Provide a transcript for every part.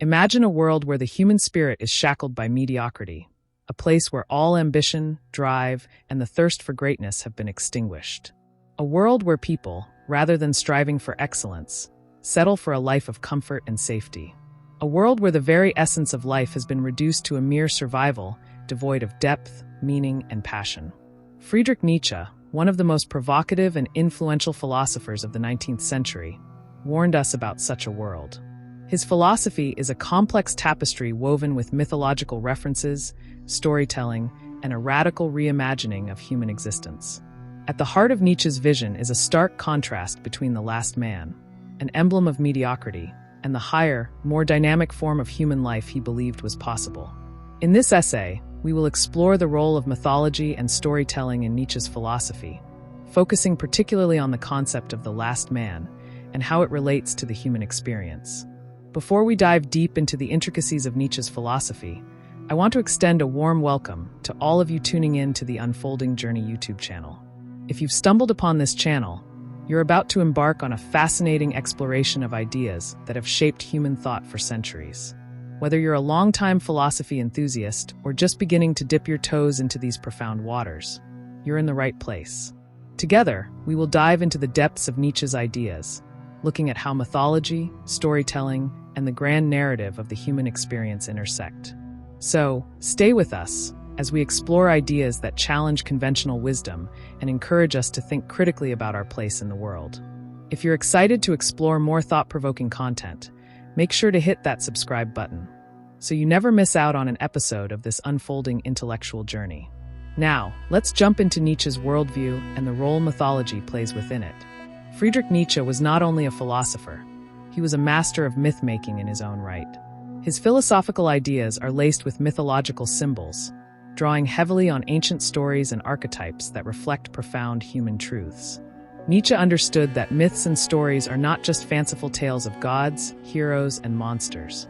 Imagine a world where the human spirit is shackled by mediocrity, a place where all ambition, drive, and the thirst for greatness have been extinguished. A world where people, rather than striving for excellence, settle for a life of comfort and safety. A world where the very essence of life has been reduced to a mere survival, devoid of depth, meaning, and passion. Friedrich Nietzsche, one of the most provocative and influential philosophers of the 19th century, warned us about such a world. His philosophy is a complex tapestry woven with mythological references, storytelling, and a radical reimagining of human existence. At the heart of Nietzsche's vision is a stark contrast between the last man, an emblem of mediocrity, and the higher, more dynamic form of human life he believed was possible. In this essay, we will explore the role of mythology and storytelling in Nietzsche's philosophy, focusing particularly on the concept of the last man and how it relates to the human experience. Before we dive deep into the intricacies of Nietzsche's philosophy, I want to extend a warm welcome to all of you tuning in to the Unfolding Journey YouTube channel. If you've stumbled upon this channel, you're about to embark on a fascinating exploration of ideas that have shaped human thought for centuries. Whether you're a longtime philosophy enthusiast or just beginning to dip your toes into these profound waters, you're in the right place. Together, we will dive into the depths of Nietzsche's ideas, looking at how mythology, storytelling, and the grand narrative of the human experience intersect. So, stay with us as we explore ideas that challenge conventional wisdom and encourage us to think critically about our place in the world. If you're excited to explore more thought-provoking content, make sure to hit that subscribe button so you never miss out on an episode of this unfolding intellectual journey. Now, let's jump into Nietzsche's worldview and the role mythology plays within it. Friedrich Nietzsche was not only a philosopher, he was a master of myth-making in his own right. His philosophical ideas are laced with mythological symbols, drawing heavily on ancient stories and archetypes that reflect profound human truths. Nietzsche understood that myths and stories are not just fanciful tales of gods, heroes, and monsters.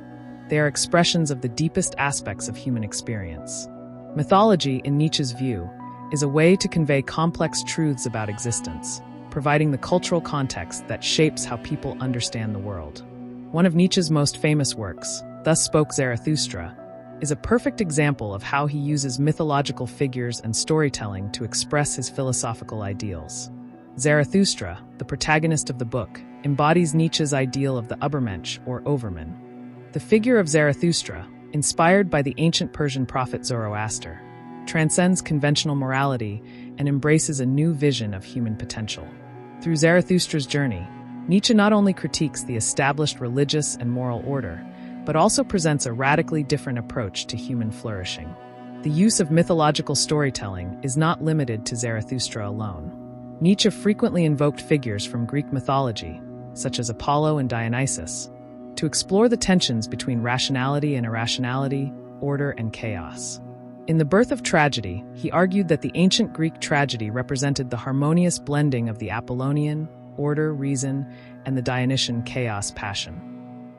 They are expressions of the deepest aspects of human experience. Mythology, in Nietzsche's view, is a way to convey complex truths about existence, providing the cultural context that shapes how people understand the world. One of Nietzsche's most famous works, Thus Spoke Zarathustra, is a perfect example of how he uses mythological figures and storytelling to express his philosophical ideals. Zarathustra, the protagonist of the book, embodies Nietzsche's ideal of the Übermensch or Overman. The figure of Zarathustra, inspired by the ancient Persian prophet Zoroaster, transcends conventional morality and embraces a new vision of human potential. Through Zarathustra's journey, Nietzsche not only critiques the established religious and moral order, but also presents a radically different approach to human flourishing. The use of mythological storytelling is not limited to Zarathustra alone. Nietzsche frequently invoked figures from Greek mythology, such as Apollo and Dionysus, to explore the tensions between rationality and irrationality, order and chaos. In The Birth of Tragedy, he argued that the ancient Greek tragedy represented the harmonious blending of the Apollonian, order, reason, and the Dionysian chaos, passion.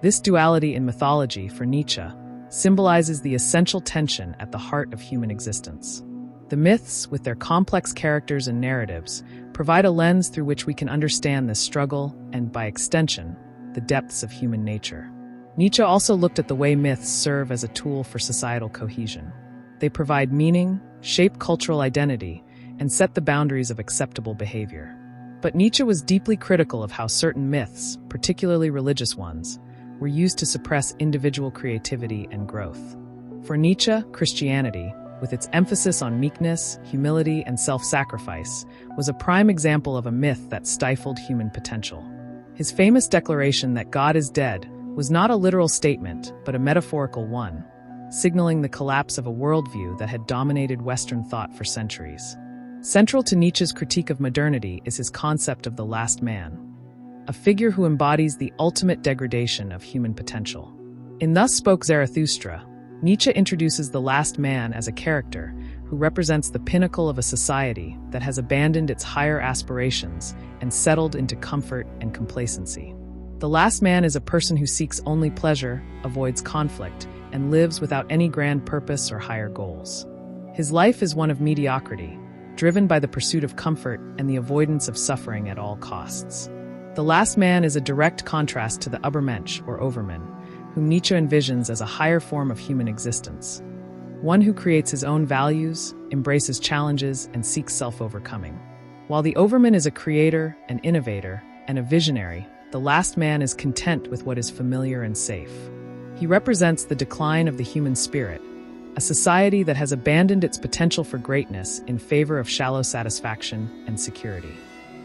This duality in mythology, for Nietzsche, symbolizes the essential tension at the heart of human existence. The myths, with their complex characters and narratives, provide a lens through which we can understand this struggle and, by extension, the depths of human nature. Nietzsche also looked at the way myths serve as a tool for societal cohesion. They provide meaning, shape cultural identity, and set the boundaries of acceptable behavior. But Nietzsche was deeply critical of how certain myths, particularly religious ones, were used to suppress individual creativity and growth. For Nietzsche, Christianity, with its emphasis on meekness, humility, and self-sacrifice, was a prime example of a myth that stifled human potential. His famous declaration that God is dead was not a literal statement, but a metaphorical one, signaling the collapse of a worldview that had dominated Western thought for centuries. Central to Nietzsche's critique of modernity is his concept of the last man, a figure who embodies the ultimate degradation of human potential. In Thus Spoke Zarathustra, Nietzsche introduces the last man as a character who represents the pinnacle of a society that has abandoned its higher aspirations and settled into comfort and complacency. The last man is a person who seeks only pleasure, avoids conflict, and lives without any grand purpose or higher goals. His life is one of mediocrity, driven by the pursuit of comfort and the avoidance of suffering at all costs. The last man is a direct contrast to the Übermensch or Overman, whom Nietzsche envisions as a higher form of human existence. One who creates his own values, embraces challenges, and seeks self-overcoming. While the Overman is a creator, an innovator, and a visionary, the last man is content with what is familiar and safe. He represents the decline of the human spirit, a society that has abandoned its potential for greatness in favor of shallow satisfaction and security.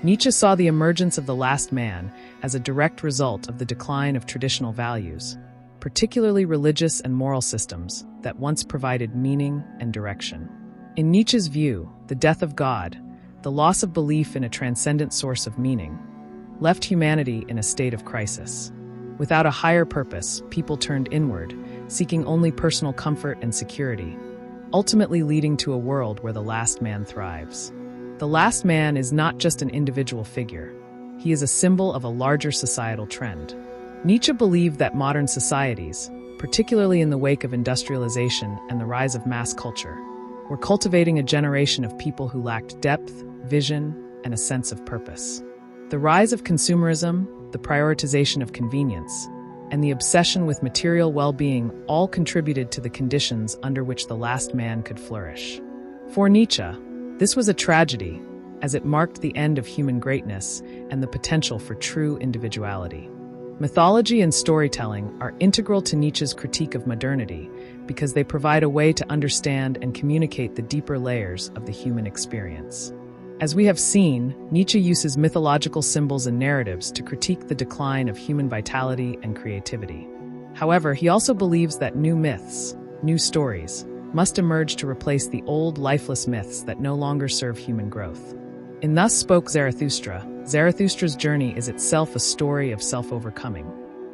Nietzsche saw the emergence of the last man as a direct result of the decline of traditional values, particularly religious and moral systems that once provided meaning and direction. In Nietzsche's view, the death of God, the loss of belief in a transcendent source of meaning, left humanity in a state of crisis. Without a higher purpose, people turned inward, seeking only personal comfort and security, ultimately leading to a world where the last man thrives. The last man is not just an individual figure. He is a symbol of a larger societal trend. Nietzsche believed that modern societies, particularly in the wake of industrialization and the rise of mass culture, were cultivating a generation of people who lacked depth, vision, and a sense of purpose. The rise of consumerism, the prioritization of convenience, and the obsession with material well-being all contributed to the conditions under which the last man could flourish. For Nietzsche, this was a tragedy, as it marked the end of human greatness and the potential for true individuality. Mythology and storytelling are integral to Nietzsche's critique of modernity because they provide a way to understand and communicate the deeper layers of the human experience. As we have seen, Nietzsche uses mythological symbols and narratives to critique the decline of human vitality and creativity. However, he also believes that new myths, new stories, must emerge to replace the old, lifeless myths that no longer serve human growth. In Thus Spoke Zarathustra, Zarathustra's journey is itself a story of self-overcoming.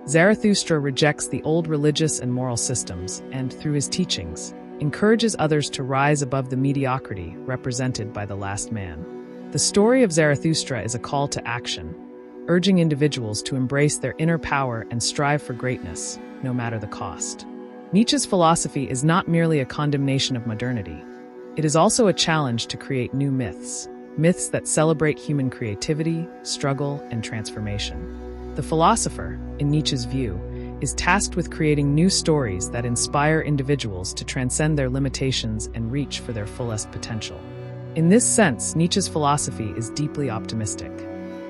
Zarathustra rejects the old religious and moral systems and, through his teachings, encourages others to rise above the mediocrity represented by the last man. The story of Zarathustra is a call to action, urging individuals to embrace their inner power and strive for greatness, no matter the cost. Nietzsche's philosophy is not merely a condemnation of modernity. It is also a challenge to create new myths, myths that celebrate human creativity, struggle, and transformation. The philosopher, in Nietzsche's view, is tasked with creating new stories that inspire individuals to transcend their limitations and reach for their fullest potential. In this sense, Nietzsche's philosophy is deeply optimistic.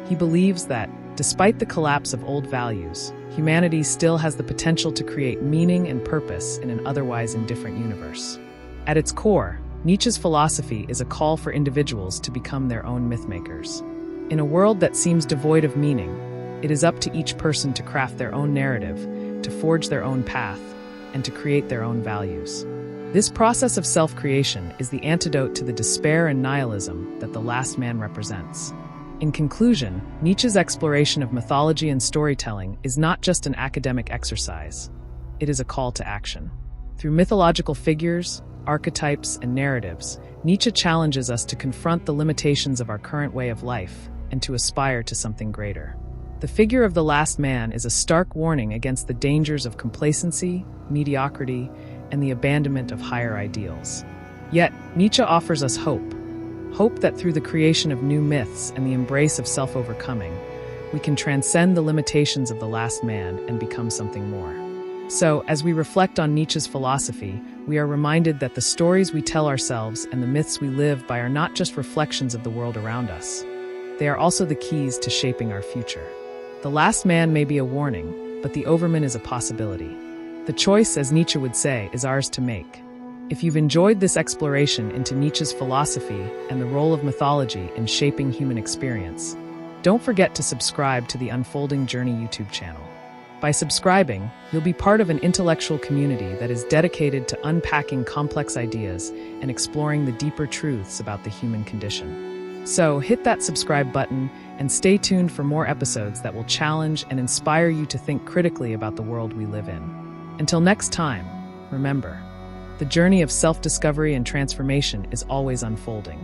He believes that, despite the collapse of old values, humanity still has the potential to create meaning and purpose in an otherwise indifferent universe. At its core, Nietzsche's philosophy is a call for individuals to become their own mythmakers. In a world that seems devoid of meaning, it is up to each person to craft their own narrative, to forge their own path, and to create their own values. This process of self-creation is the antidote to the despair and nihilism that the last man represents. In conclusion, Nietzsche's exploration of mythology and storytelling is not just an academic exercise. It is a call to action. Through mythological figures, archetypes, and narratives, Nietzsche challenges us to confront the limitations of our current way of life and to aspire to something greater. The figure of the last man is a stark warning against the dangers of complacency, mediocrity, and the abandonment of higher ideals. Yet, Nietzsche offers us hope. Hope that through the creation of new myths and the embrace of self-overcoming, we can transcend the limitations of the last man and become something more. So, as we reflect on Nietzsche's philosophy, we are reminded that the stories we tell ourselves and the myths we live by are not just reflections of the world around us. They are also the keys to shaping our future. The last man may be a warning, but the Overman is a possibility. The choice, as Nietzsche would say, is ours to make. If you've enjoyed this exploration into Nietzsche's philosophy and the role of mythology in shaping human experience, don't forget to subscribe to the Unfolding Journey YouTube channel. By subscribing, you'll be part of an intellectual community that is dedicated to unpacking complex ideas and exploring the deeper truths about the human condition. So hit that subscribe button and stay tuned for more episodes that will challenge and inspire you to think critically about the world we live in. Until next time, remember, the journey of self-discovery and transformation is always unfolding.